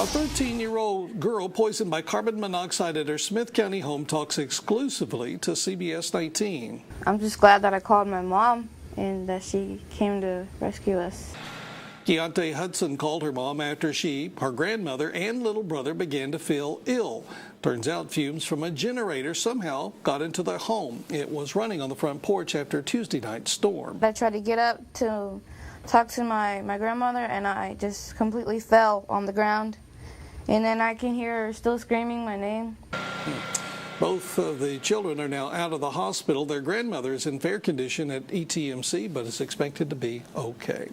A 13-year-old girl poisoned by carbon monoxide at her Smith County home talks exclusively to CBS 19. I'm just glad that I called my mom and that she came to rescue us. Keontae Hudson called her mom after she, her grandmother, and little brother began to feel ill. Turns out fumes from a generator somehow got into their home. It was running on the front porch after Tuesday night's storm. I tried to get up to talk to my grandmother, and I just completely fell on the ground. And then I can hear her still screaming my name. Both of the children are now out of the hospital. Their grandmother is in fair condition at ETMC, but is expected to be okay.